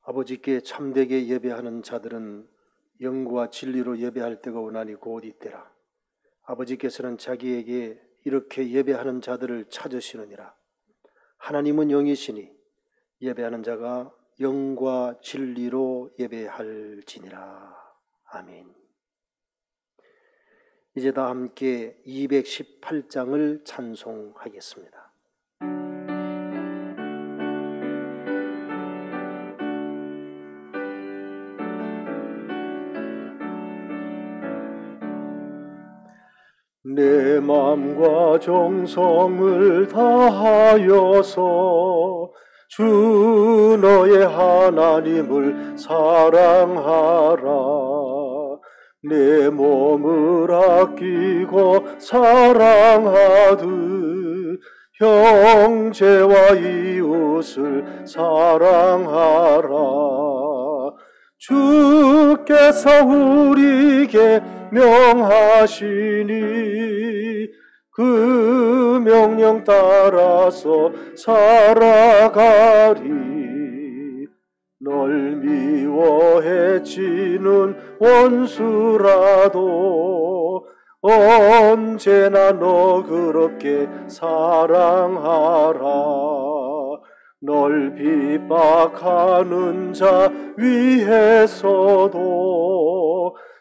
아버지께 참되게 예배하는 자들은 영과 진리로 예배할 때가 오나니 곧 이때라. 아버지께서는 자기에게 이렇게 예배하는 자들을 찾으시느니라. 하나님은 영이시니 예배하는 자가 영과 진리로 예배할지니라. 아멘. 이제 다 함께 218장을 찬송하겠습니다. 내 마음과 정성을 다하여서 주 너의 하나님을 사랑하라. 내 몸을 아끼고 사랑하듯 형제와 이웃을 사랑하라. 주께서 우리에게 명하시니 그 명령 따라서 살아가리. 널 미워해 치는 원수라도 언제나 너 그렇게 사랑하라. 널 핍박하는 자 위에서도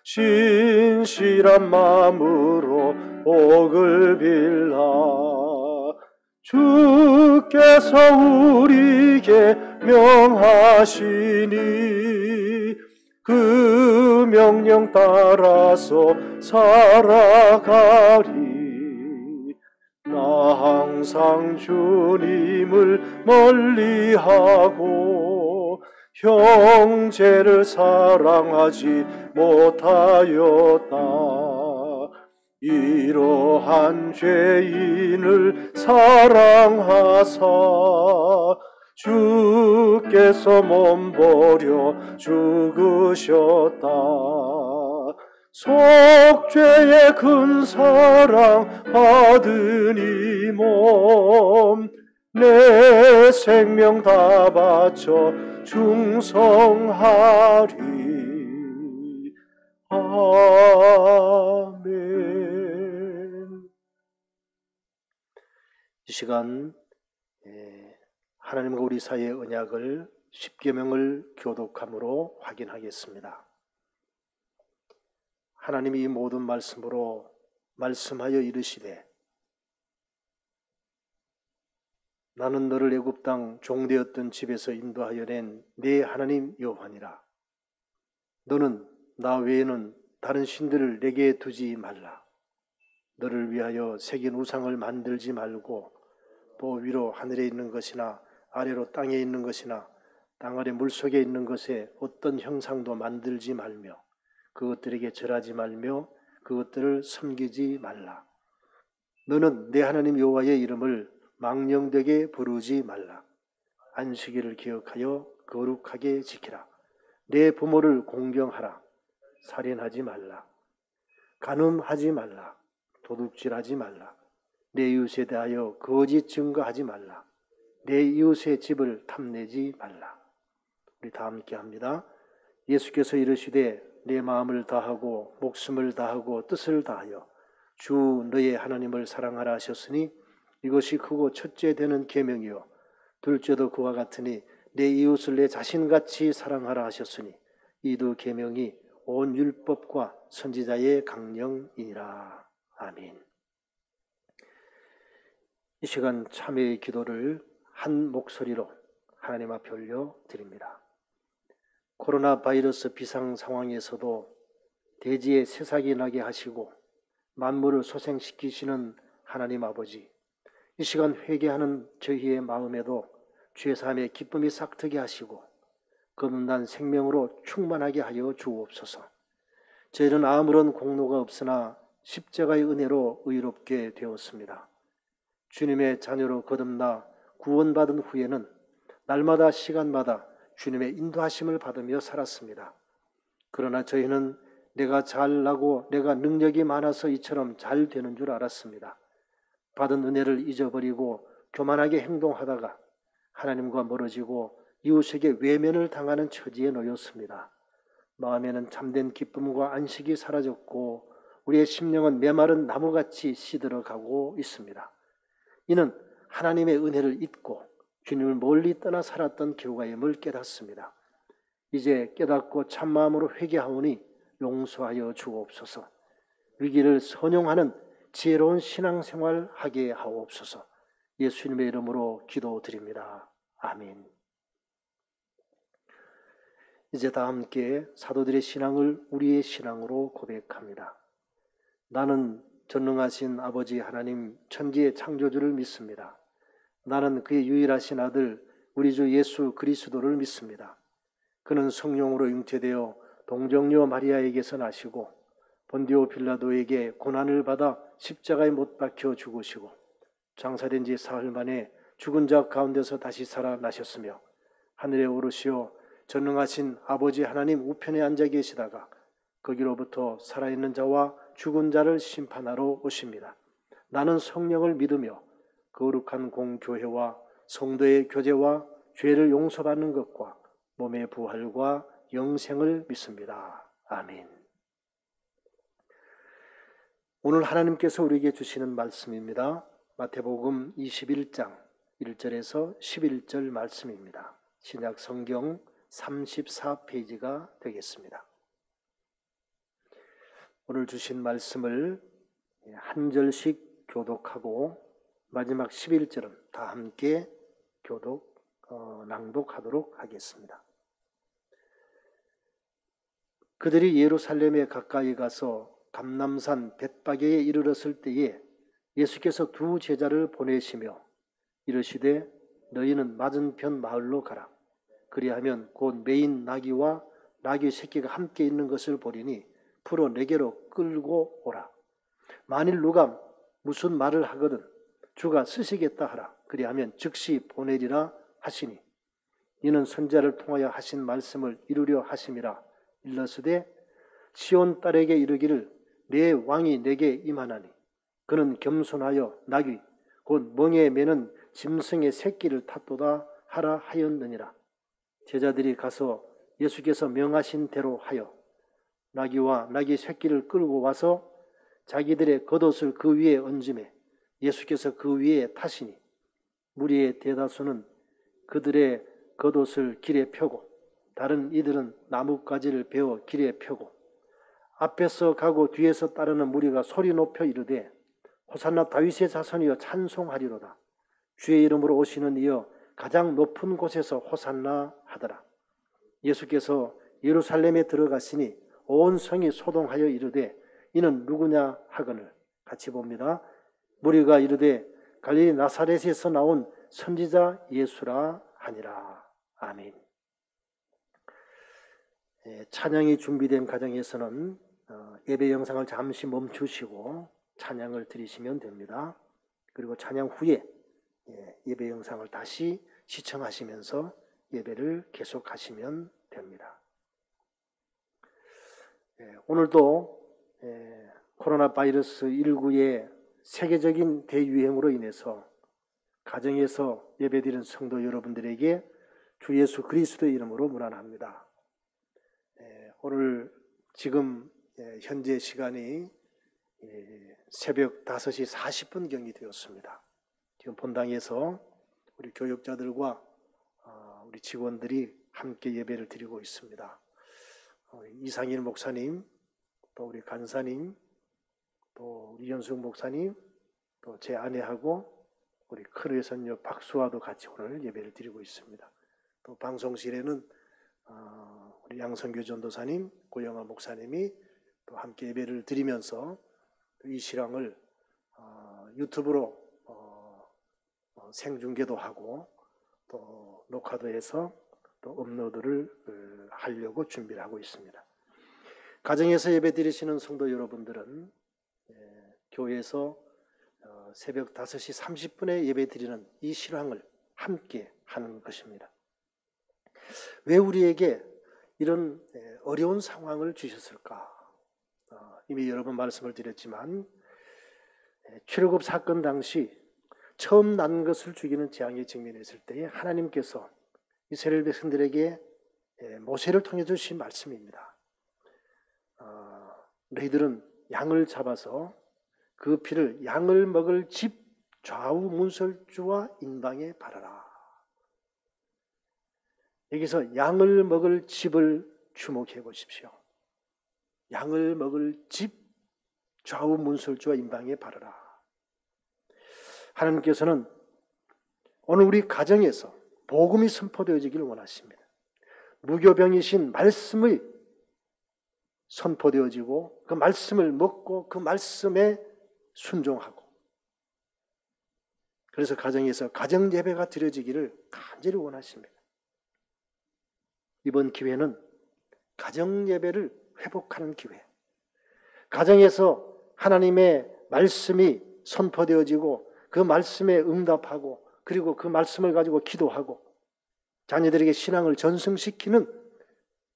신실한 마음으로 복을 빌라. 주께서 우리에게 명하시니 그 명령 따라서 살아가리. 나 항상 주님을 멀리하고 형제를 사랑하지 못하였다. 이러한 죄인을 사랑하사 주께서 몸버려 죽으셨다. 속죄의 큰 사랑 받은 이 몸 내 생명 다 바쳐 충성하리. 아멘. 이 시간 하나님과 우리 사이의 언약을 십계명을 교독함으로 확인하겠습니다. 하나님이 이 모든 말씀으로 말씀하여 이르시되 나는 너를 애굽 땅 종되었던 집에서 인도하여 낸 네 하나님 여호와니라. 너는 나 외에는 다른 신들을 내게 두지 말라. 너를 위하여 새긴 우상을 만들지 말고 또 위로 하늘에 있는 것이나 아래로 땅에 있는 것이나 땅 아래 물속에 있는 것에 어떤 형상도 만들지 말며 그것들에게 절하지 말며 그것들을 섬기지 말라. 너는 내 하나님 여호와의 이름을 망령되게 부르지 말라. 안식일을 기억하여 거룩하게 지키라. 내 부모를 공경하라. 살인하지 말라. 간음하지 말라. 도둑질하지 말라. 내 이웃에 대하여 거짓 증거하지 말라. 내 이웃의 집을 탐내지 말라. 우리 다 함께 합니다. 예수께서 이르시되 내 마음을 다하고 목숨을 다하고 뜻을 다하여 주 너의 하나님을 사랑하라 하셨으니 이것이 크고 첫째 되는 계명이요 둘째도 그와 같으니 내 이웃을 내 자신같이 사랑하라 하셨으니 이 두 계명이 온 율법과 선지자의 강령이니라. 아멘. 이 시간 참회의 기도를 한 목소리로 하나님 앞에 올려 드립니다. 코로나 바이러스 비상 상황에서도 대지에 새싹이 나게 하시고 만물을 소생시키시는 하나님 아버지, 이 시간 회개하는 저희의 마음에도 죄사함의 기쁨이 싹트게 하시고 거듭난 생명으로 충만하게 하여 주옵소서. 저희는 아무런 공로가 없으나 십자가의 은혜로 의롭게 되었습니다. 주님의 자녀로 거듭나 구원받은 후에는 날마다 시간마다 주님의 인도하심을 받으며 살았습니다. 그러나 저희는 내가 잘나고 내가 능력이 많아서 이처럼 잘 되는 줄 알았습니다. 받은 은혜를 잊어버리고 교만하게 행동하다가 하나님과 멀어지고 이웃에게 외면을 당하는 처지에 놓였습니다. 마음에는 참된 기쁨과 안식이 사라졌고 우리의 심령은 메마른 나무같이 시들어가고 있습니다. 이는 하나님의 은혜를 잊고 주님을 멀리 떠나 살았던 결과임을 깨닫습니다. 이제 깨닫고 참마음으로 회개하오니 용서하여 주옵소서. 위기를 선용하는 지혜로운 신앙생활 하게 하옵소서. 예수님의 이름으로 기도드립니다. 아멘. 이제 다 함께 사도들의 신앙을 우리의 신앙으로 고백합니다. 나는 전능하신 아버지 하나님 천지의 창조주를 믿습니다. 나는 그의 유일하신 아들 우리 주 예수 그리스도를 믿습니다. 그는 성령으로 잉태되어 동정녀 마리아에게서 나시고 본디오 빌라도에게 고난을 받아 십자가에 못 박혀 죽으시고 장사된 지 사흘 만에 죽은 자 가운데서 다시 살아나셨으며 하늘에 오르시어 전능하신 아버지 하나님 우편에 앉아 계시다가 거기로부터 살아있는 자와 죽은 자를 심판하러 오십니다. 나는 성령을 믿으며 거룩한 공교회와 성도의 교제와 죄를 용서받는 것과 몸의 부활과 영생을 믿습니다. 아멘. 오늘 하나님께서 우리에게 주시는 말씀입니다. 마태복음 21장 1절에서 11절 말씀입니다. 신약 성경 34페이지가 되겠습니다. 오늘 주신 말씀을 한 절씩 교독하고 마지막 11절은 다 함께 낭독하도록 하겠습니다. 그들이 예루살렘에 가까이 가서 감람산 벳바게에 이르렀을 때에 예수께서 두 제자를 보내시며 이르시되 너희는 맞은편 마을로 가라. 그리하면 곧 메인 나귀와 나귀 새끼가 함께 있는 것을 보리니 풀어 내게로 끌고 오라. 만일 누가 무슨 말을 하거든 주가 쓰시겠다 하라. 그리하면 즉시 보내리라 하시니 이는 선지자를 통하여 하신 말씀을 이루려 하심이라. 일러스되 시온 딸에게 이르기를 내 왕이 내게 임하나니 그는 겸손하여 나귀 곧 멍에 매는 짐승의 새끼를 탔도다 하라 하였느니라. 제자들이 가서 예수께서 명하신 대로 하여 나귀와 나귀 새끼를 끌고 와서 자기들의 겉옷을 그 위에 얹음에 예수께서 그 위에 타시니 무리의 대다수는 그들의 겉옷을 길에 펴고 다른 이들은 나뭇가지를 베어 길에 펴고 앞에서 가고 뒤에서 따르는 무리가 소리 높여 이르되 호산나 다윗의 자손이여 찬송하리로다. 주의 이름으로 오시는 이여 가장 높은 곳에서 호산나 하더라. 예수께서 예루살렘에 들어가시니 온 성이 소동하여 이르되 이는 누구냐 하거늘 같이 봅니다. 무리가 이르되 갈릴리 나사렛에서 나온 선지자 예수라 하니라. 아멘. 찬양이 준비된 가정에서는 예배 영상을 잠시 멈추시고 찬양을 드리시면 됩니다. 그리고 찬양 후에 예배 영상을 다시 시청하시면서 예배를 계속하시면 됩니다. 오늘도 코로나 바이러스 19의 세계적인 대유행으로 인해서 가정에서 예배드리는 성도 여러분들에게 주 예수 그리스도의 이름으로 문안합니다. 오늘 지금 현재 시간이 새벽 5시 40분경이 되었습니다. 지금 본당에서 우리 교역자들과 우리 직원들이 함께 예배를 드리고 있습니다. 이상일 목사님, 또 우리 간사님, 또 우리 연숙 목사님, 또 제 아내하고 우리 큰외손녀 박수와도 같이 오늘 예배를 드리고 있습니다. 또 방송실에는 우리 양성교 전도사님, 고영아 목사님이 또 함께 예배를 드리면서 이 실황을 유튜브로 생중계도 하고 또 녹화도 해서 또 업로드를 하려고 준비를 하고 있습니다. 가정에서 예배 드리시는 성도 여러분들은 교회에서 새벽 5시 30분에 예배 드리는 이 실황을 함께 하는 것입니다. 왜 우리에게 이런 어려운 상황을 주셨을까? 이미 여러 번 말씀을 드렸지만 출애굽 사건 당시 처음 난 것을 죽이는 재앙에 직면했을 때에 하나님께서 이스라엘 백성들에게 모세를 통해 주신 말씀입니다. 너희들은 양을 잡아서 그 피를 양을 먹을 집 좌우 문설주와 인방에 바르라. 여기서 양을 먹을 집을 주목해 보십시오. 양을 먹을 집 좌우 문설주와 인방에 바르라. 하나님께서는 오늘 우리 가정에서 복음이 선포되어지기를 원하십니다. 무교병이신 말씀의 선포되어지고 그 말씀을 먹고 그 말씀에 순종하고, 그래서 가정에서 가정 예배가 드려지기를 간절히 원하십니다. 이번 기회는 가정 예배를 회복하는 기회, 가정에서 하나님의 말씀이 선포되어지고 그 말씀에 응답하고 그리고 그 말씀을 가지고 기도하고 자녀들에게 신앙을 전승시키는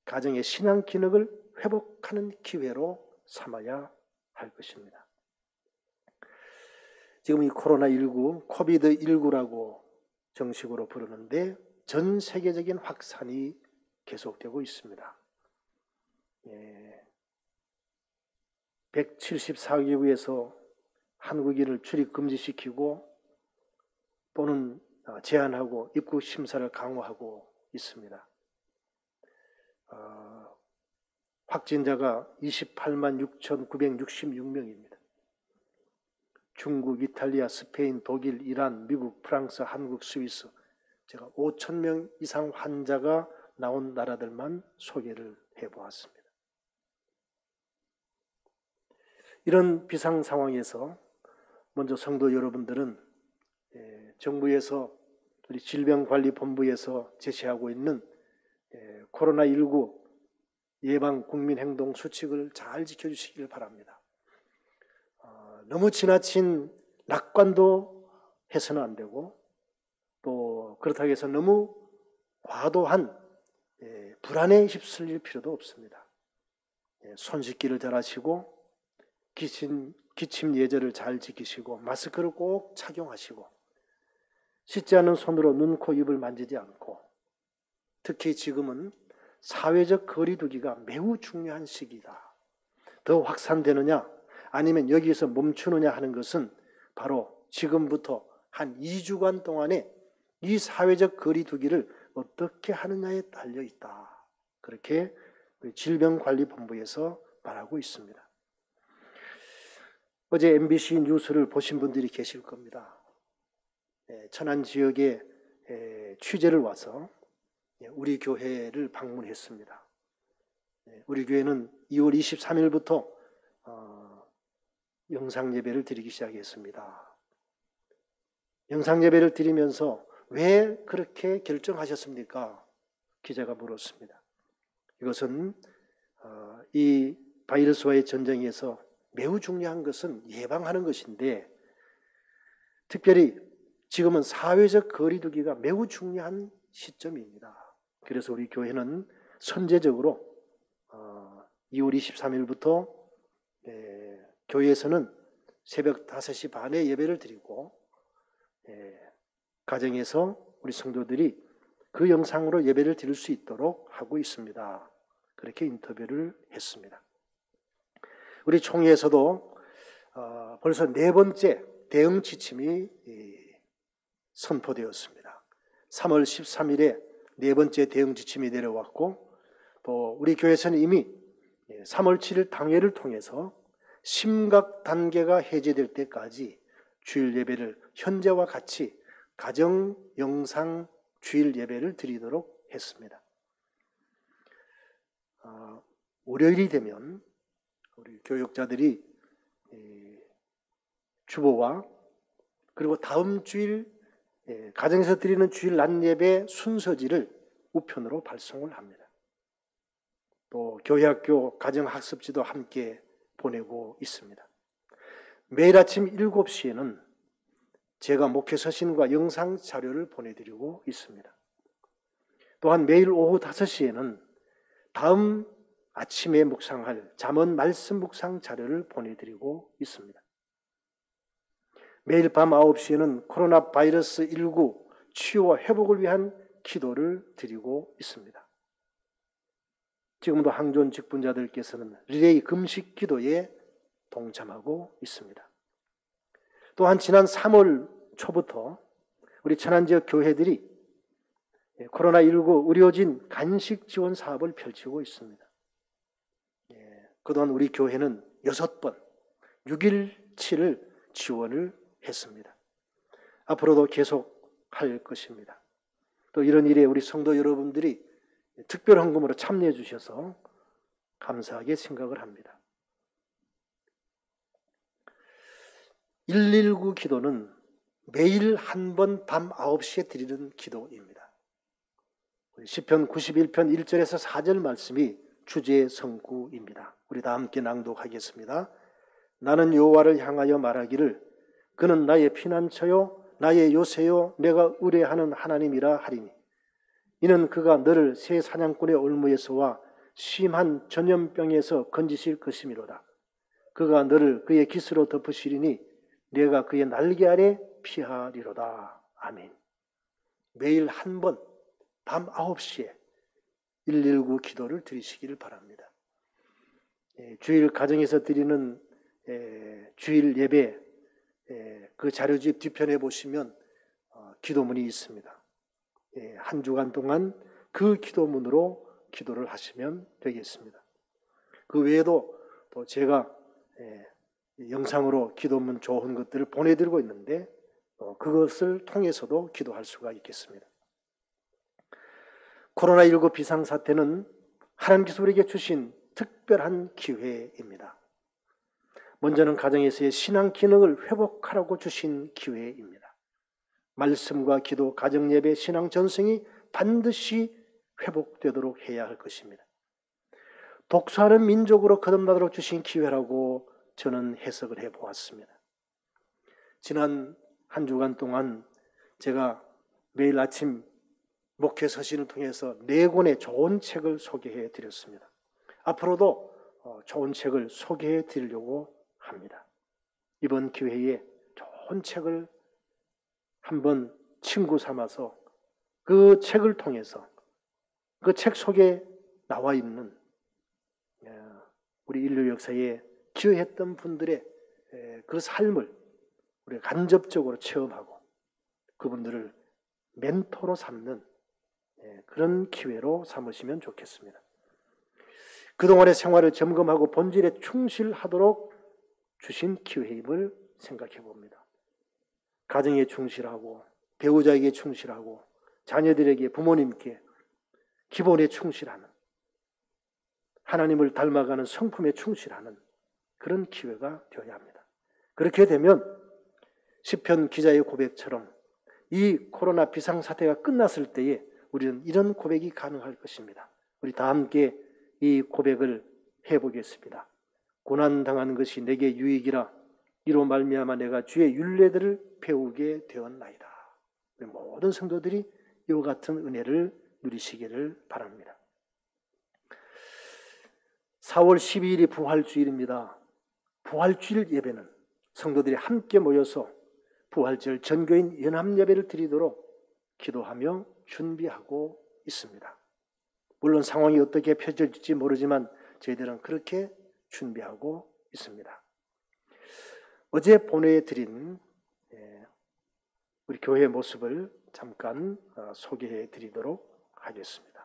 가정의 신앙 기능을 회복하는 기회로 삼아야 할 것입니다. 지금 이 코로나19, 코비드19라고 정식으로 부르는데 전 세계적인 확산이 계속되고 있습니다. 174개국에서 한국인을 출입 금지시키고 또는 제한하고 입국 심사를 강화하고 있습니다. 확진자가 28만 6,966명입니다. 중국, 이탈리아, 스페인, 독일, 이란, 미국, 프랑스, 한국, 스위스, 제가 5,000명 이상 환자가 나온 나라들만 소개를 해보았습니다. 이런 비상 상황에서 먼저 성도 여러분들은 정부에서 우리 질병관리본부에서 제시하고 있는 코로나19 예방 국민행동 수칙을 잘 지켜주시길 바랍니다. 너무 지나친 낙관도 해서는 안 되고 또 그렇다고 해서 너무 과도한 불안에 휩쓸릴 필요도 없습니다. 손 씻기를 잘 하시고 기침 예절을 잘 지키시고 마스크를 꼭 착용하시고 씻지 않은 손으로 눈, 코, 입을 만지지 않고, 특히 지금은 사회적 거리두기가 매우 중요한 시기다. 더 확산되느냐 아니면 여기에서 멈추느냐 하는 것은 바로 지금부터 한 2주간 동안에 이 사회적 거리두기를 어떻게 하느냐에 달려 있다. 그렇게 질병관리본부에서 말하고 있습니다. 어제 MBC 뉴스를 보신 분들이 계실 겁니다. 천안 지역에 취재를 와서 우리 교회를 방문했습니다. 우리 교회는 2월 23일부터 영상 예배를 드리기 시작했습니다. 영상 예배를 드리면서 왜 그렇게 결정하셨습니까? 기자가 물었습니다. 이것은 이 바이러스와의 전쟁에서 매우 중요한 것은 예방하는 것인데 특별히 지금은 사회적 거리두기가 매우 중요한 시점입니다. 그래서 우리 교회는 선제적으로 2월 23일부터 교회에서는 새벽 5시 반에 예배를 드리고 가정에서 우리 성도들이 그 영상으로 예배를 드릴 수 있도록 하고 있습니다. 그렇게 인터뷰를 했습니다. 우리 총회에서도 벌써 4번째 대응 지침이 선포되었습니다. 3월 13일에 4번째 대응 지침이 내려왔고 또 우리 교회에서는 이미 3월 7일 당회를 통해서 심각 단계가 해제될 때까지 주일 예배를 현재와 같이 가정 영상 주일 예배를 드리도록 했습니다. 월요일이 되면 우리 교역자들이 주보와 그리고 다음 주일 가정에서 드리는 주일 낮 예배 순서지를 우편으로 발송을 합니다. 또 교회학교 가정학습지도 함께 보내고 있습니다. 매일 아침 7시에는 제가 목회 서신과 영상 자료를 보내드리고 있습니다. 또한 매일 오후 5시에는 다음 아침에 묵상할 잠언 말씀 묵상 자료를 보내드리고 있습니다. 매일 밤 9시에는 코로나 바이러스 19 치유와 회복을 위한 기도를 드리고 있습니다. 지금도 항존 직분자들께서는 리레이 금식 기도에 동참하고 있습니다. 또한 지난 3월 초부터 우리 천안지역 교회들이 코로나19 의료진 간식 지원 사업을 펼치고 있습니다. 그동안 우리 교회는 6번 6일치를 지원을 했습니다. 앞으로도 계속할 것입니다. 또 이런 일에 우리 성도 여러분들이 특별 헌금으로 참여해 주셔서 감사하게 생각을 합니다. 119 기도는 매일 한 번 밤 9시에 드리는 기도입니다. 시편 91편 1절에서 4절 말씀이 주제의 성구입니다. 우리 다 함께 낭독하겠습니다. 나는 여호와를 향하여 말하기를 그는 나의 피난처요 나의 요새요 내가 의뢰하는 하나님이라 하리니 이는 그가 너를 새 사냥꾼의 올무에서와 심한 전염병에서 건지실 것이미로다. 그가 너를 그의 깃으로 덮으시리니 내가 그의 날개 아래 피하리로다. 아멘. 매일 한 번 밤 9시에 119 기도를 드리시기를 바랍니다. 주일 가정에서 드리는 주일 예배 그 자료집 뒤편에 보시면 기도문이 있습니다. 한 주간 동안 그 기도문으로 기도를 하시면 되겠습니다. 그 외에도 또 제가 영상으로 기도문 좋은 것들을 보내드리고 있는데 그것을 통해서도 기도할 수가 있겠습니다. 코로나19 비상사태는 하나님께서 우리에게 주신 특별한 기회입니다. 먼저는 가정에서의 신앙 기능을 회복하라고 주신 기회입니다. 말씀과 기도, 가정예배, 신앙 전승이 반드시 회복되도록 해야 할 것입니다. 독서하는 민족으로 거듭나도록 주신 기회라고 저는 해석을 해보았습니다. 지난 한 주간 동안 제가 매일 아침 목회 서신을 통해서 4권의 좋은 책을 소개해 드렸습니다. 앞으로도 좋은 책을 소개해 드리려고 합니다. 이번 기회에 좋은 책을 한번 친구 삼아서 그 책을 통해서 그 책 속에 나와 있는 우리 인류 역사에 기여했던 분들의 그 삶을 우리가 간접적으로 체험하고 그분들을 멘토로 삼는 그런 기회로 삼으시면 좋겠습니다. 그동안의 생활을 점검하고 본질에 충실하도록 주신 기회임을 생각해 봅니다. 가정에 충실하고 배우자에게 충실하고 자녀들에게 부모님께 기본에 충실하는 하나님을 닮아가는 성품에 충실하는 그런 기회가 되어야 합니다. 그렇게 되면 시편 기자의 고백처럼 이 코로나 비상사태가 끝났을 때에 우리는 이런 고백이 가능할 것입니다. 우리 다 함께 이 고백을 해보겠습니다. 고난당한 것이 내게 유익이라 이로 말미암아 내가 주의 율례들을 배우게 되었나이다. 모든 성도들이 이와 같은 은혜를 누리시기를 바랍니다. 4월 12일이 부활주일입니다. 부활주일 예배는 성도들이 함께 모여서 부활절 전교인 연합예배를 드리도록 기도하며 준비하고 있습니다. 물론 상황이 어떻게 펼쳐질지 모르지만 저희들은 그렇게 준비하고 있습니다. 어제 보내드린 우리 교회의 모습을 잠깐 소개해 드리도록 하겠습니다.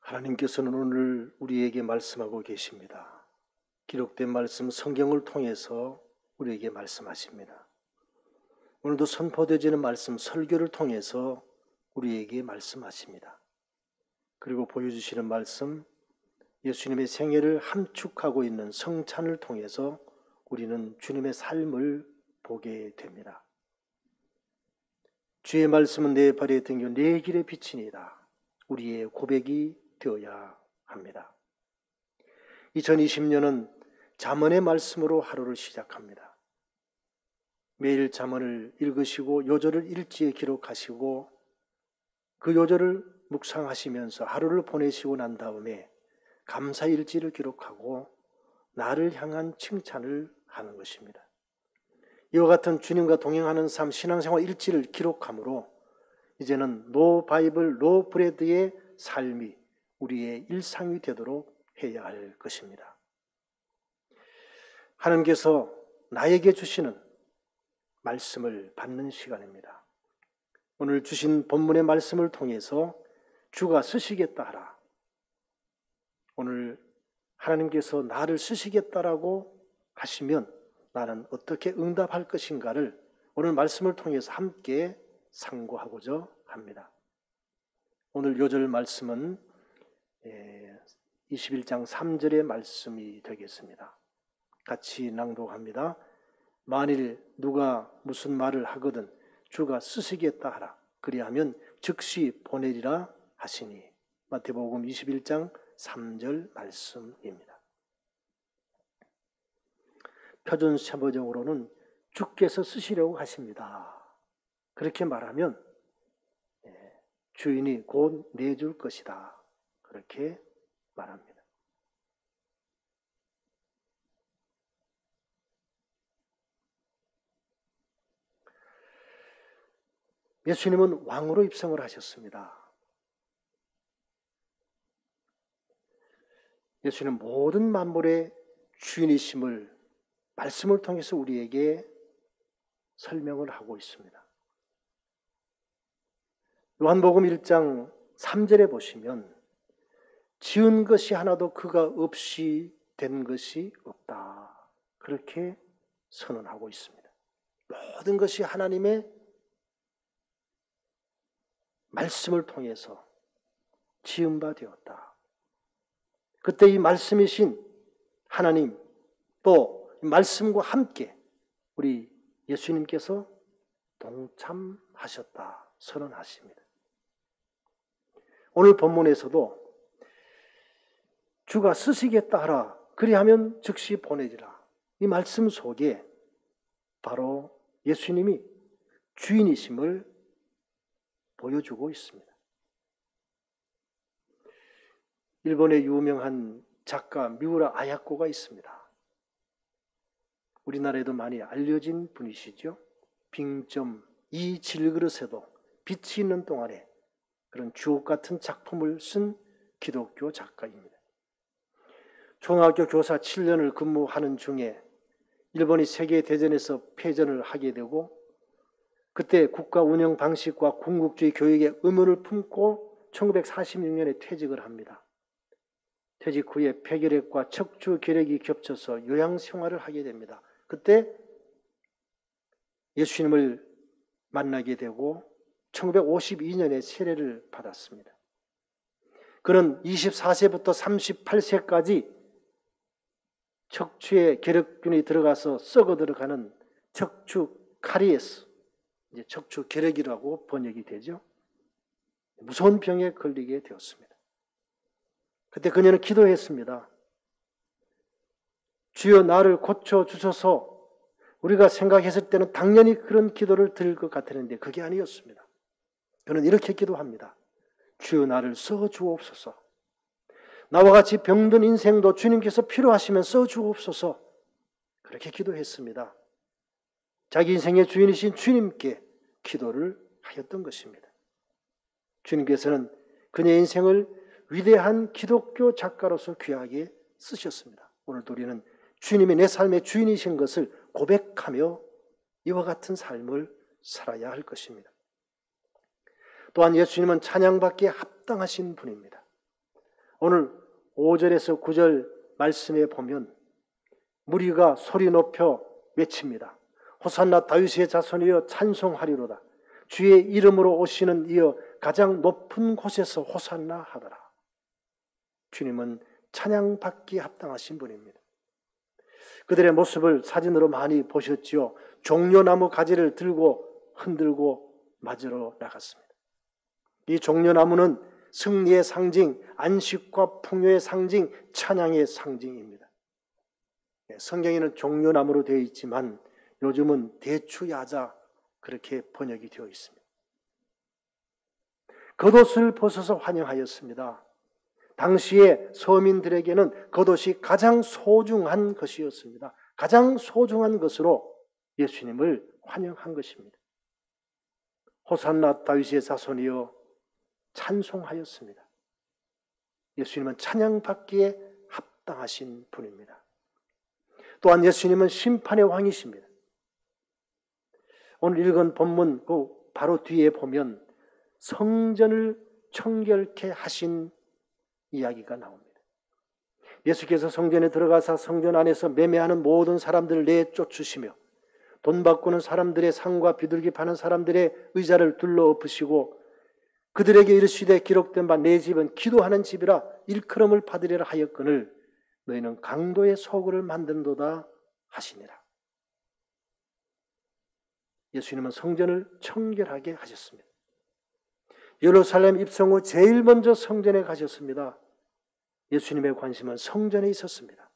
하나님께서는 오늘 우리에게 말씀하고 계십니다. 기록된 말씀 성경을 통해서 우리에게 말씀하십니다. 오늘도 선포되어지는 말씀 설교를 통해서 우리에게 말씀하십니다. 그리고 보여주시는 말씀 예수님의 생애를 함축하고 있는 성찬을 통해서 우리는 주님의 삶을 보게 됩니다. 주의 말씀은 내 발에 등겨 내 길에 비치니이다. 우리의 고백이 되어야 합니다. 2020년은 잠언의 말씀으로 하루를 시작합니다. 매일 잠언을 읽으시고 요절을 일지에 기록하시고 그 요절을 묵상하시면서 하루를 보내시고 난 다음에 감사일지를 기록하고 나를 향한 칭찬을 하는 것입니다. 이와 같은 주님과 동행하는 삶 신앙생활 일지를 기록함으로 이제는 노 바이블 노 브레드의 삶이 우리의 일상이 되도록 해야 할 것입니다. 하나님께서 나에게 주시는 말씀을 받는 시간입니다. 오늘 주신 본문의 말씀을 통해서 주가 쓰시겠다 하라. 오늘 하나님께서 나를 쓰시겠다라고 하시면 나는 어떻게 응답할 것인가를 오늘 말씀을 통해서 함께 상고하고자 합니다. 오늘 요절 말씀은 21장 3절의 말씀이 되겠습니다. 같이 낭독합니다. 만일 누가 무슨 말을 하거든 주가 쓰시겠다 하라. 그리하면 즉시 보내리라 하시니. 마태복음 21장 3절 말씀입니다. 표준세번역으로는 주께서 쓰시려고 하십니다. 그렇게 말하면 주인이 곧 내줄 것이다. 그렇게 말합니다. 예수님은 왕으로 입성을 하셨습니다. 예수님은 모든 만물의 주인이심을 말씀을 통해서 우리에게 설명을 하고 있습니다. 요한복음 1장 3절에 보시면 지은 것이 하나도 그가 없이 된 것이 없다. 그렇게 선언하고 있습니다. 모든 것이 하나님의 말씀을 통해서 지은 바 되었다. 그때 이 말씀이신 하나님 또 말씀과 함께 우리 예수님께서 동참하셨다 선언하십니다. 오늘 본문에서도 주가 쓰시겠다 하라 그리하면 즉시 보내리라. 이 말씀 속에 바로 예수님이 주인이심을 보여주고 있습니다. 일본의 유명한 작가 미우라 아야코가 있습니다. 우리나라에도 많이 알려진 분이시죠. 빙점 이 질그릇에도 빛이 있는 동안에 그런 주옥 같은 작품을 쓴 기독교 작가입니다. 중학교 교사 7년을 근무하는 중에 일본이 세계대전에서 패전을 하게 되고 그때 국가 운영 방식과 군국주의 교육에 의문을 품고 1946년에 퇴직을 합니다. 퇴직 후에 폐결핵과 척추 결핵이 겹쳐서 요양생활을 하게 됩니다. 그때 예수님을 만나게 되고 1952년에 세례를 받았습니다. 그는 24세부터 38세까지 척추에 결핵균이 들어가서 썩어 들어가는 척추 카리에스, 이제 척추 결핵이라고 번역이 되죠. 무서운 병에 걸리게 되었습니다. 그때 그녀는 기도했습니다. 주여 나를 고쳐주소서. 우리가 생각했을 때는 당연히 그런 기도를 드릴 것 같았는데 그게 아니었습니다. 그는 이렇게 기도합니다. 주여 나를 써주옵소서. 나와 같이 병든 인생도 주님께서 필요하시면 써주옵소서. 그렇게 기도했습니다. 자기 인생의 주인이신 주님께 기도를 하였던 것입니다. 주님께서는 그녀의 인생을 위대한 기독교 작가로서 귀하게 쓰셨습니다. 오늘도 우리는 주님이 내 삶의 주인이신 것을 고백하며 이와 같은 삶을 살아야 할 것입니다. 또한 예수님은 찬양받기에 합당하신 분입니다. 오늘 5절에서 9절 말씀에 보면 무리가 소리 높여 외칩니다. 호산나 다윗의 자손이여 찬송하리로다. 주의 이름으로 오시는 이여 가장 높은 곳에서 호산나 하더라. 주님은 찬양받기에 합당하신 분입니다. 그들의 모습을 사진으로 많이 보셨지요. 종려나무 가지를 들고 흔들고 맞으러 나갔습니다. 이 종려나무는 승리의 상징, 안식과 풍요의 상징, 찬양의 상징입니다. 성경에는 종려나무로 되어 있지만 요즘은 대추야자 그렇게 번역이 되어 있습니다. 겉옷을 벗어서 환영하였습니다. 당시의 서민들에게는 겉옷이 가장 소중한 것이었습니다. 가장 소중한 것으로 예수님을 환영한 것입니다. 호산나 다윗의 자손이여 찬송하였습니다. 예수님은 찬양받기에 합당하신 분입니다. 또한 예수님은 심판의 왕이십니다. 오늘 읽은 본문 그 바로 뒤에 보면 성전을 청결케 하신 이야기가 나옵니다. 예수께서 성전에 들어가서 성전 안에서 매매하는 모든 사람들을 내쫓으시며 돈 바꾸는 사람들의 상과 비둘기 파는 사람들의 의자를 둘러엎으시고 그들에게 이르시되 기록된 바 내 집은 기도하는 집이라 일컬음을 받으리라 하였거늘 너희는 강도의 소굴을 만든도다 하시니라. 예수님은 성전을 청결하게 하셨습니다. 예루살렘 입성 후 제일 먼저 성전에 가셨습니다. 예수님의 관심은 성전에 있었습니다.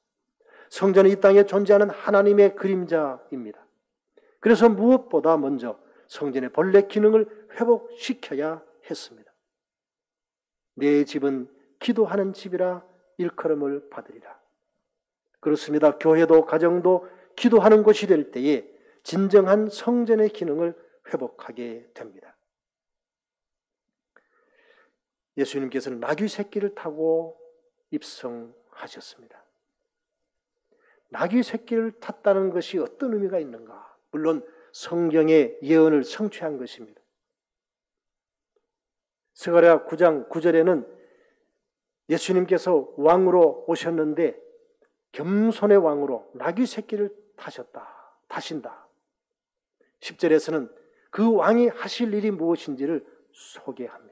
성전은 이 땅에 존재하는 하나님의 그림자입니다. 그래서 무엇보다 먼저 성전의 본래 기능을 회복시켜야 했습니다. 내 집은 기도하는 집이라 일컬음을 받으리라. 그렇습니다. 교회도 가정도 기도하는 곳이 될 때에 진정한 성전의 기능을 회복하게 됩니다. 예수님께서는 나귀 새끼를 타고 입성하셨습니다. 나귀 새끼를 탔다는 것이 어떤 의미가 있는가? 물론 성경의 예언을 성취한 것입니다. 스가랴 9장 9절에는 예수님께서 왕으로 오셨는데 겸손의 왕으로 나귀 새끼를 타신다. 10절에서는 그 왕이 하실 일이 무엇인지를 소개합니다.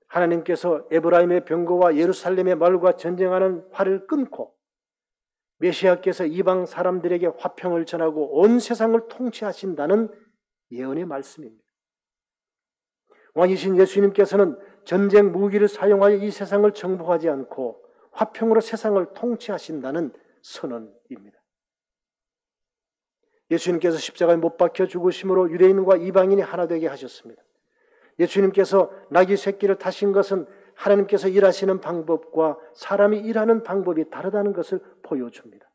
하나님께서 에브라임의 병거와 예루살렘의 말과 전쟁하는 활을 끊고 메시아께서 이방 사람들에게 화평을 전하고 온 세상을 통치하신다는 예언의 말씀입니다. 왕이신 예수님께서는 전쟁 무기를 사용하여 이 세상을 정복하지 않고 화평으로 세상을 통치하신다는 선언입니다. 예수님께서 십자가에 못 박혀 죽으심으로 유대인과 이방인이 하나 되게 하셨습니다. 예수님께서 나귀 새끼를 타신 것은 하나님께서 일하시는 방법과 사람이 일하는 방법이 다르다는 것을 보여줍니다.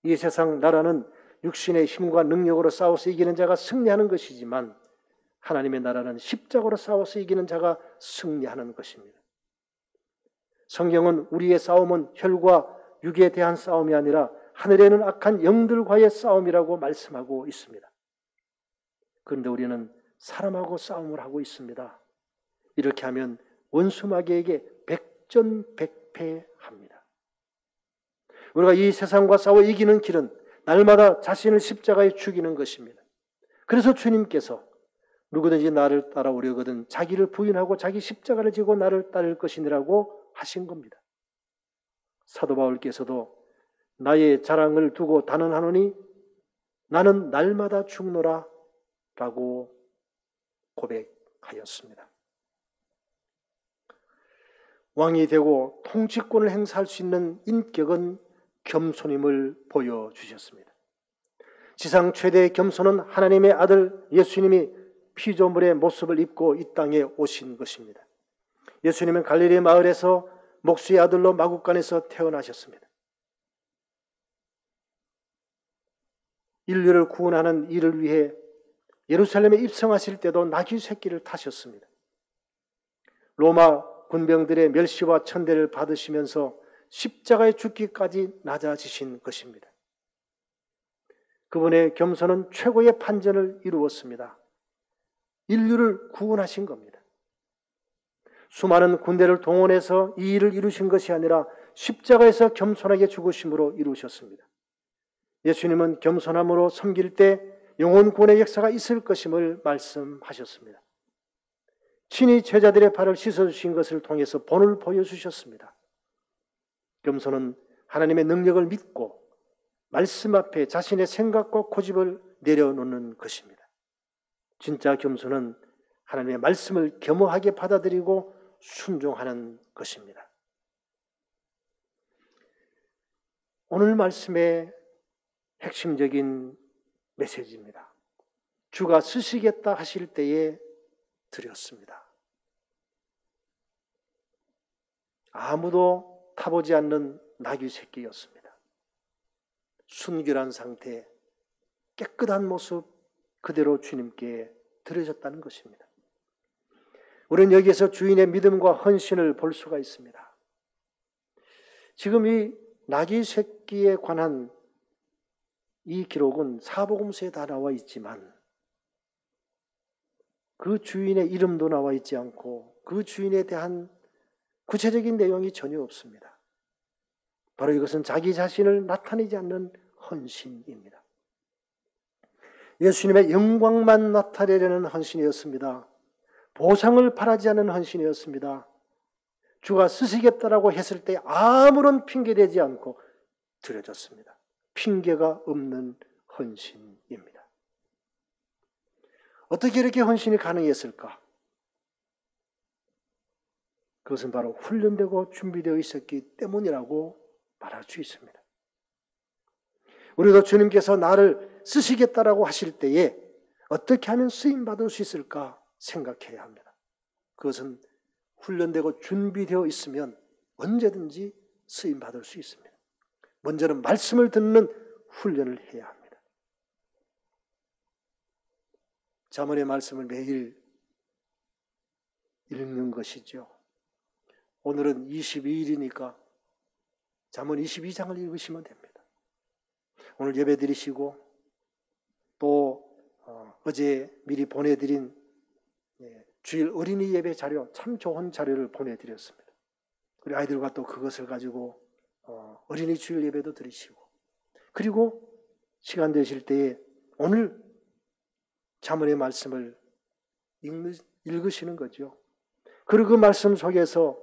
이 세상 나라는 육신의 힘과 능력으로 싸워서 이기는 자가 승리하는 것이지만 하나님의 나라는 십자가로 싸워서 이기는 자가 승리하는 것입니다. 성경은 우리의 싸움은 혈과 육에 대한 싸움이 아니라 하늘에는 악한 영들과의 싸움이라고 말씀하고 있습니다. 그런데 우리는 사람하고 싸움을 하고 있습니다. 이렇게 하면 원수마귀에게 백전백패합니다. 우리가 이 세상과 싸워 이기는 길은 날마다 자신을 십자가에 죽이는 것입니다. 그래서 주님께서 누구든지 나를 따라오려거든 자기를 부인하고 자기 십자가를 지고 나를 따를 것이니라고 하신 겁니다. 사도 바울께서도 나의 자랑을 두고 단언하노니 나는 날마다 죽노라 라고 고백하였습니다. 왕이 되고 통치권을 행사할 수 있는 인격은 겸손임을 보여주셨습니다. 지상 최대의 겸손은 하나님의 아들 예수님이 피조물의 모습을 입고 이 땅에 오신 것입니다. 예수님은 갈릴리 마을에서 목수의 아들로 마구간에서 태어나셨습니다. 인류를 구원하는 일을 위해 예루살렘에 입성하실 때도 나귀 새끼를 타셨습니다. 로마 군병들의 멸시와 천대를 받으시면서 십자가에 죽기까지 낮아지신 것입니다. 그분의 겸손은 최고의 판전을 이루었습니다. 인류를 구원하신 겁니다. 수많은 군대를 동원해서 이 일을 이루신 것이 아니라 십자가에서 겸손하게 죽으심으로 이루셨습니다. 예수님은 겸손함으로 섬길 때 영원 구원의 역사가 있을 것임을 말씀하셨습니다. 친히 제자들의 발을 씻어주신 것을 통해서 본을 보여주셨습니다. 겸손은 하나님의 능력을 믿고 말씀 앞에 자신의 생각과 고집을 내려놓는 것입니다. 진짜 겸손은 하나님의 말씀을 겸허하게 받아들이고 순종하는 것입니다. 오늘 말씀의 핵심적인 메시지입니다. 주가 쓰시겠다 하실 때에 드렸습니다. 아무도 타보지 않는 나귀 새끼였습니다. 순결한 상태, 깨끗한 모습 그대로 주님께 드려졌다는 것입니다. 우리는 여기에서 주인의 믿음과 헌신을 볼 수가 있습니다. 지금 이 나귀 새끼에 관한 이 기록은 사복음서에 다 나와 있지만 그 주인의 이름도 나와 있지 않고 그 주인에 대한 구체적인 내용이 전혀 없습니다. 바로 이것은 자기 자신을 나타내지 않는 헌신입니다. 예수님의 영광만 나타내려는 헌신이었습니다. 보상을 바라지 않는 헌신이었습니다. 주가 쓰시겠다라고 했을 때 아무런 핑계대지 않고 드려졌습니다. 핑계가 없는 헌신입니다. 어떻게 이렇게 헌신이 가능했을까? 그것은 바로 훈련되고 준비되어 있었기 때문이라고 말할 수 있습니다. 우리도 주님께서 나를 쓰시겠다라고 하실 때에 어떻게 하면 쓰임받을 수 있을까 생각해야 합니다. 그것은 훈련되고 준비되어 있으면 언제든지 쓰임받을 수 있습니다. 먼저는 말씀을 듣는 훈련을 해야 합니다. 잠언의 말씀을 매일 읽는 것이죠. 오늘은 22일이니까 잠언 22장을 읽으시면 됩니다. 오늘 예배 드리시고 또 어제 미리 보내드린 주일 어린이 예배 자료, 참 좋은 자료를 보내드렸습니다. 우리 아이들과 또 그것을 가지고 어린이 주일 예배도 드리시고 그리고 시간 되실 때에 오늘 잠언의 말씀을 읽으시는 거죠. 그리고 그 말씀 속에서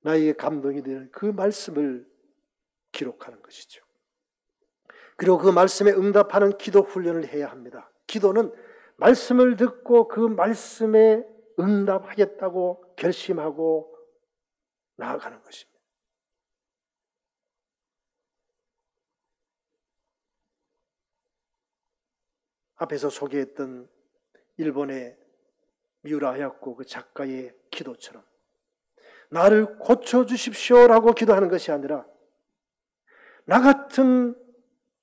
나에게 감동이 되는 그 말씀을 기록하는 것이죠. 그리고 그 말씀에 응답하는 기도 훈련을 해야 합니다. 기도는 말씀을 듣고 그 말씀에 응답하겠다고 결심하고 나아가는 것입니다. 앞에서 소개했던 일본의 미우라 하야코 그 작가의 기도처럼 나를 고쳐주십시오라고 기도하는 것이 아니라 나 같은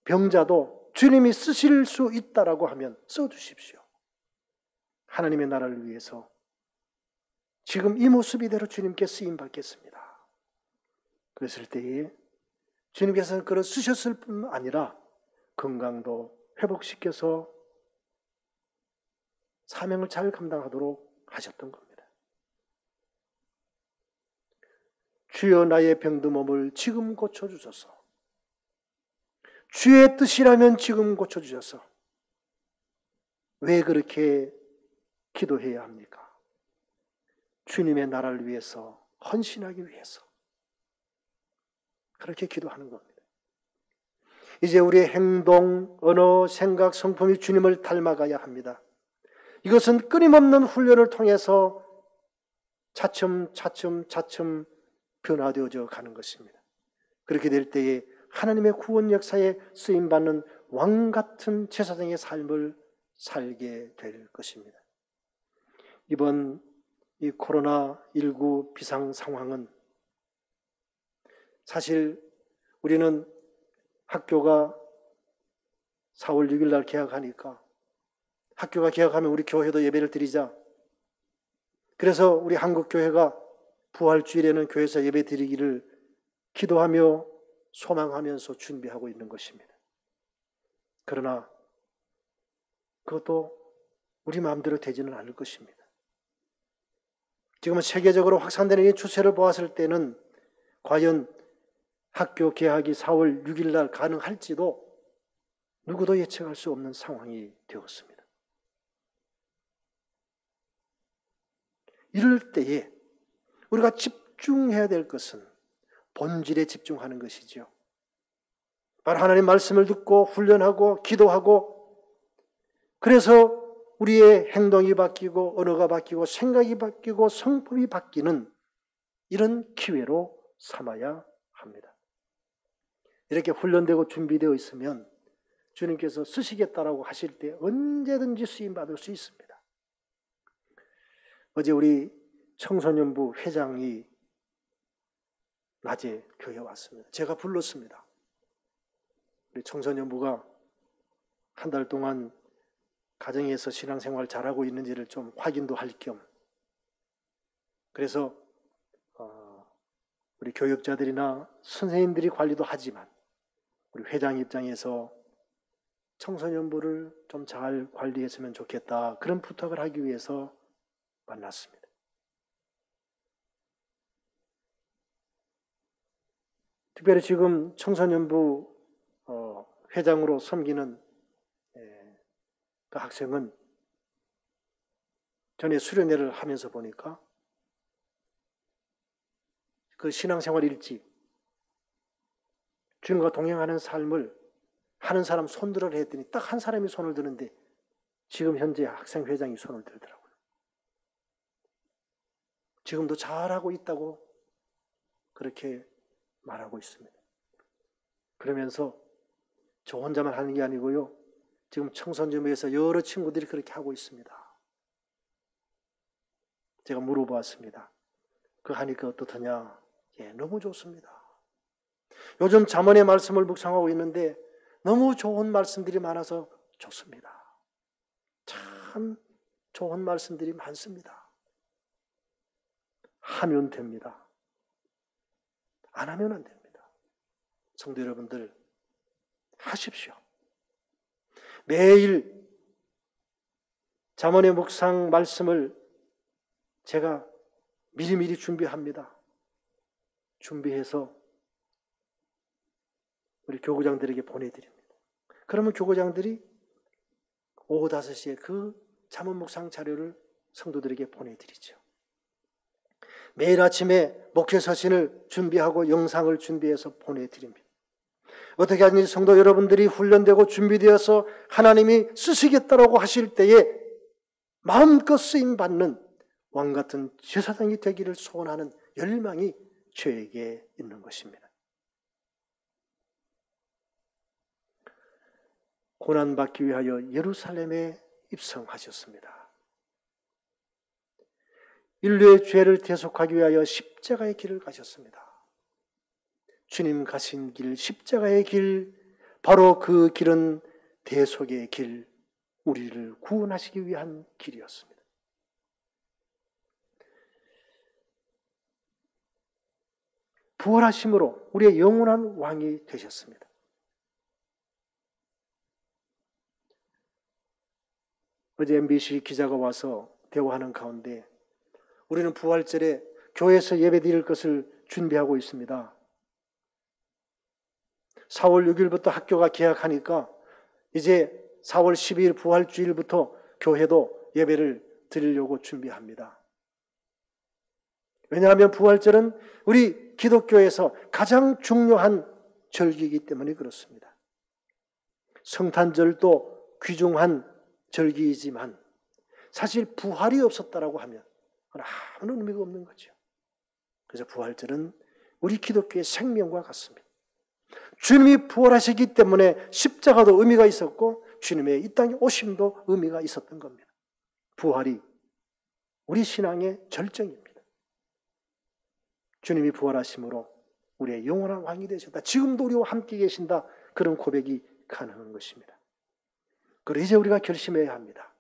병자도 주님이 쓰실 수 있다라고 하면 써주십시오. 하나님의 나라를 위해서 지금 이 모습 이대로 주님께 쓰임받겠습니다. 그랬을 때에 주님께서는 그를 쓰셨을 뿐 아니라 건강도 회복시켜서 사명을 잘 감당하도록 하셨던 겁니다. 주여 나의 병든 몸을 지금 고쳐주소서. 주의 뜻이라면 지금 고쳐주셔서 왜 그렇게 기도해야 합니까? 주님의 나라를 위해서 헌신하기 위해서 그렇게 기도하는 겁니다. 이제 우리의 행동, 언어, 생각, 성품이 주님을 닮아가야 합니다. 이것은 끊임없는 훈련을 통해서 차츰 변화되어져 가는 것입니다. 그렇게 될 때에 하나님의 구원 역사에 쓰임받는 왕같은 제사장의 삶을 살게 될 것입니다. 이번 이 코로나19 비상 상황은 사실 우리는 학교가 4월 6일 날 개학하니까 학교가 개학하면 우리 교회도 예배를 드리자. 그래서 우리 한국교회가 부활주일에는 교회에서 예배 드리기를 기도하며 소망하면서 준비하고 있는 것입니다. 그러나 그것도 우리 마음대로 되지는 않을 것입니다. 지금은 세계적으로 확산되는 이 추세를 보았을 때는 과연 학교 개학이 4월 6일 날 가능할지도 누구도 예측할 수 없는 상황이 되었습니다. 이럴 때에 우리가 집중해야 될 것은 본질에 집중하는 것이죠. 바로 하나님 말씀을 듣고 훈련하고 기도하고, 그래서 우리의 행동이 바뀌고 언어가 바뀌고 생각이 바뀌고 성품이 바뀌는 이런 기회로 삼아야 합니다. 이렇게 훈련되고 준비되어 있으면 주님께서 쓰시겠다라고 하실 때 언제든지 쓰임받을 수 있습니다. 어제 우리 청소년부 회장이 낮에 교회에 왔습니다. 제가 불렀습니다. 우리 청소년부가 한 달 동안 가정에서 신앙생활 잘하고 있는지를 좀 확인도 할 겸, 그래서 우리 교육자들이나 선생님들이 관리도 하지만 우리 회장 입장에서 청소년부를 좀 잘 관리했으면 좋겠다, 그런 부탁을 하기 위해서 만났습니다. 특별히 지금 청소년부 회장으로 섬기는 그 학생은 전에 수련회를 하면서 보니까 그 신앙생활 일지, 주님과 동행하는 삶을 하는 사람 손들어 했더니 딱 한 사람이 손을 드는데 지금 현재 학생회장이 손을 들더라고요. 지금도 잘하고 있다고 그렇게 말하고 있습니다. 그러면서 저 혼자만 하는 게 아니고요, 지금 청소년부에서 여러 친구들이 그렇게 하고 있습니다. 제가 물어보았습니다. 그거 하니까 어떻더냐? 예, 너무 좋습니다. 요즘 잠언의 말씀을 묵상하고 있는데 너무 좋은 말씀들이 많아서 좋습니다. 참 좋은 말씀들이 많습니다. 하면 됩니다. 안 하면 안 됩니다. 성도 여러분들, 하십시오. 매일 잠언의 묵상 말씀을 제가 미리미리 준비합니다. 준비해서 우리 교구장들에게 보내드립니다. 그러면 교구장들이 오후 5시에 그 잠언 묵상 자료를 성도들에게 보내드리죠. 매일 아침에 목회 서신을 준비하고 영상을 준비해서 보내드립니다. 어떻게 하든지 성도 여러분들이 훈련되고 준비되어서 하나님이 쓰시겠다라고 하실 때에 마음껏 쓰임받는 왕같은 제사장이 되기를 소원하는 열망이 저에게 있는 것입니다. 고난받기 위하여 예루살렘에 입성하셨습니다. 인류의 죄를 대속하기 위하여 십자가의 길을 가셨습니다. 주님 가신 길, 십자가의 길, 바로 그 길은 대속의 길, 우리를 구원하시기 위한 길이었습니다. 부활하심으로 우리의 영원한 왕이 되셨습니다. 어제 MBC 기자가 와서 대화하는 가운데 우리는 부활절에 교회에서 예배드릴 것을 준비하고 있습니다. 4월 6일부터 학교가 개학하니까 이제 4월 12일 부활주일부터 교회도 예배를 드리려고 준비합니다. 왜냐하면 부활절은 우리 기독교에서 가장 중요한 절기이기 때문에 그렇습니다. 성탄절도 귀중한 절기이지만 사실 부활이 없었다라고 하면 아무런 의미가 없는 거죠. 그래서 부활절은 우리 기독교의 생명과 같습니다. 주님이 부활하시기 때문에 십자가도 의미가 있었고 주님의 이 땅에 오심도 의미가 있었던 겁니다. 부활이 우리 신앙의 절정입니다. 주님이 부활하심으로 우리의 영원한 왕이 되셨다. 지금도 우리와 함께 계신다. 그런 고백이 가능한 것입니다. 그리고 이제 우리가 결심해야 합니다.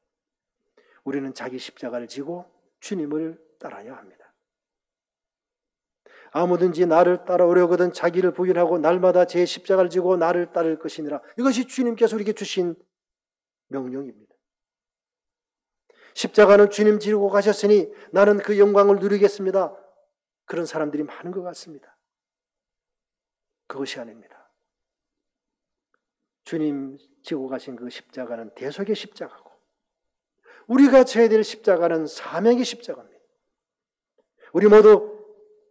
우리는 자기 십자가를 지고 주님을 따라야 합니다. 아무든지 나를 따라오려거든 자기를 부인하고 날마다 제 십자가를 지고 나를 따를 것이니라. 이것이 주님께서 우리에게 주신 명령입니다. 십자가는 주님 지르고 가셨으니 나는 그 영광을 누리겠습니다. 그런 사람들이 많은 것 같습니다. 그것이 아닙니다. 주님 지고 가신 그 십자가는 대속의 십자가고 우리가 져야 될 십자가는 사명의 십자가입니다. 우리 모두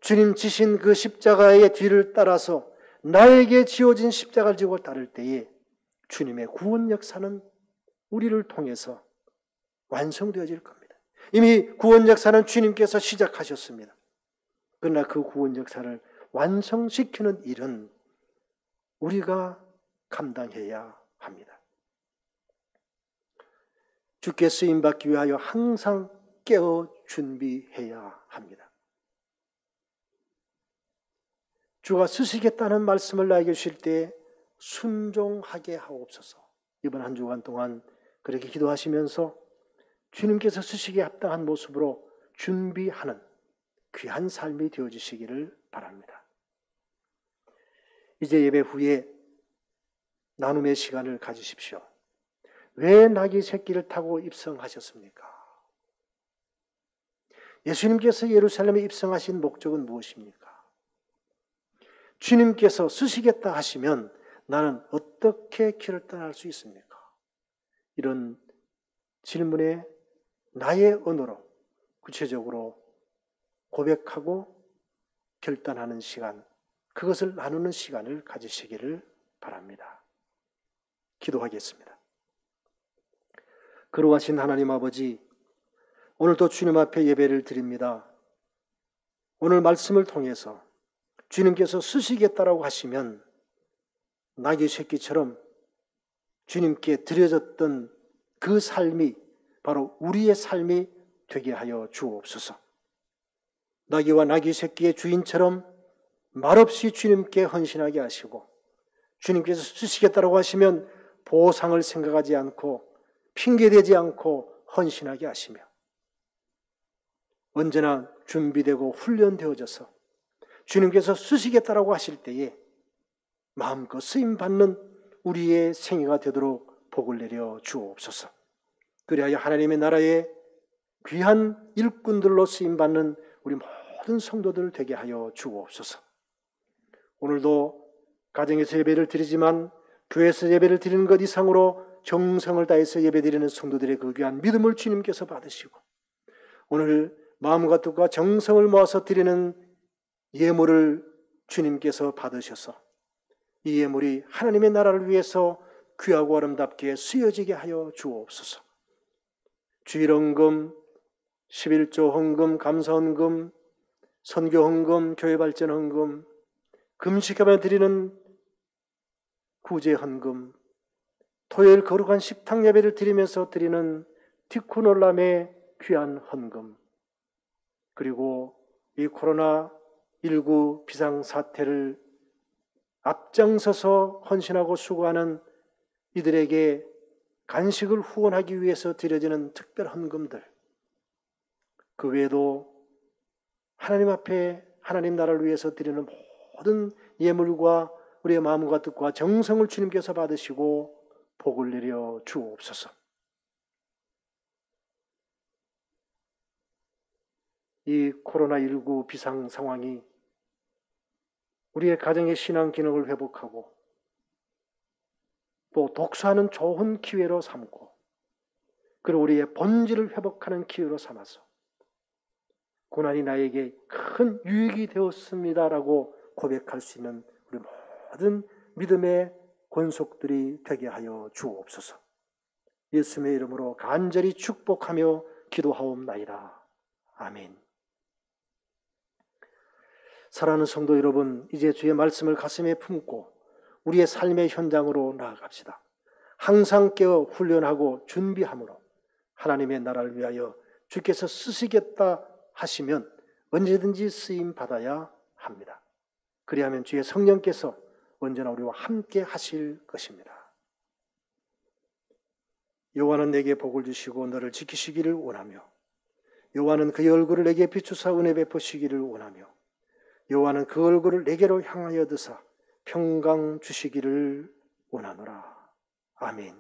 주님 지신 그 십자가의 뒤를 따라서 나에게 지어진 십자가를 지고 따를 때에 주님의 구원 역사는 우리를 통해서 완성되어질 겁니다. 이미 구원 역사는 주님께서 시작하셨습니다. 그러나 그 구원 역사를 완성시키는 일은 우리가 감당해야 합니다. 주께 쓰임받기 위하여 항상 깨어 준비해야 합니다. 주가 쓰시겠다는 말씀을 나에게 주실 때 순종하게 하옵소서. 이번 한 주간 동안 그렇게 기도하시면서 주님께서 쓰시기에 합당한 모습으로 준비하는 귀한 삶이 되어주시기를 바랍니다. 이제 예배 후에 나눔의 시간을 가지십시오. 왜 나귀 새끼를 타고 입성하셨습니까? 예수님께서 예루살렘에 입성하신 목적은 무엇입니까? 주님께서 쓰시겠다 하시면 나는 어떻게 길을 떠날 수 있습니까? 이런 질문에 나의 언어로 구체적으로 고백하고 결단하는 시간, 그것을 나누는 시간을 가지시기를 바랍니다. 기도하겠습니다. 거룩하신 하나님 아버지, 오늘도 주님 앞에 예배를 드립니다. 오늘 말씀을 통해서 주님께서 쓰시겠다라고 하시면 나귀 새끼처럼 주님께 드려졌던 그 삶이 바로 우리의 삶이 되게 하여 주옵소서. 나귀와 나귀 새끼의 주인처럼 말없이 주님께 헌신하게 하시고 주님께서 쓰시겠다라고 하시면 보상을 생각하지 않고 핑계대지 않고 헌신하게 하시며 언제나 준비되고 훈련되어져서 주님께서 쓰시겠다라고 하실 때에 마음껏 쓰임받는 우리의 생애가 되도록 복을 내려 주옵소서. 그리하여 하나님의 나라의 귀한 일꾼들로 쓰임받는 우리 모든 성도들 되게 하여 주옵소서. 오늘도 가정에서 예배를 드리지만 교회에서 예배를 드리는 것 이상으로 정성을 다해서 예배드리는 성도들의 그 귀한 믿음을 주님께서 받으시고 오늘 마음과 뜻과 정성을 모아서 드리는 예물을 주님께서 받으셔서 이 예물이 하나님의 나라를 위해서 귀하고 아름답게 쓰여지게 하여 주옵소서. 주일헌금, 11조 헌금, 감사헌금, 선교헌금, 교회발전헌금, 금식하며 드리는 구제헌금, 토요일 거룩한 식탁 예배를 드리면서 드리는 티쿠놀람의 귀한 헌금, 그리고 이 코로나19 비상사태를 앞장서서 헌신하고 수고하는 이들에게 간식을 후원하기 위해서 드려지는 특별 헌금들, 그 외에도 하나님 앞에 하나님 나라를 위해서 드리는 모든 예물과 우리의 마음과 뜻과 정성을 주님께서 받으시고 복을 내려 주옵소서. 이 코로나19 비상 상황이 우리의 가정의 신앙 기능을 회복하고 또 독서하는 좋은 기회로 삼고 그리고 우리의 본질을 회복하는 기회로 삼아서 고난이 나에게 큰 유익이 되었습니다라고 고백할 수 있는 우리 모든 믿음의 권속들이 되게 하여 주옵소서. 예수님의 이름으로 간절히 축복하며 기도하옵나이다. 아멘. 사랑하는 성도 여러분, 이제 주의 말씀을 가슴에 품고 우리의 삶의 현장으로 나아갑시다. 항상 깨어 훈련하고 준비함으로 하나님의 나라를 위하여 주께서 쓰시겠다 하시면 언제든지 쓰임 받아야 합니다. 그리하면 주의 성령께서 언제나 우리와 함께 하실 것입니다. 여호와는 내게 복을 주시고 너를 지키시기를 원하며 여호와는 그의 얼굴을 내게 비추사 은혜 베푸시기를 원하며 여호와는 그 얼굴을 내게로 향하여 드사 평강 주시기를 원하노라. 아멘.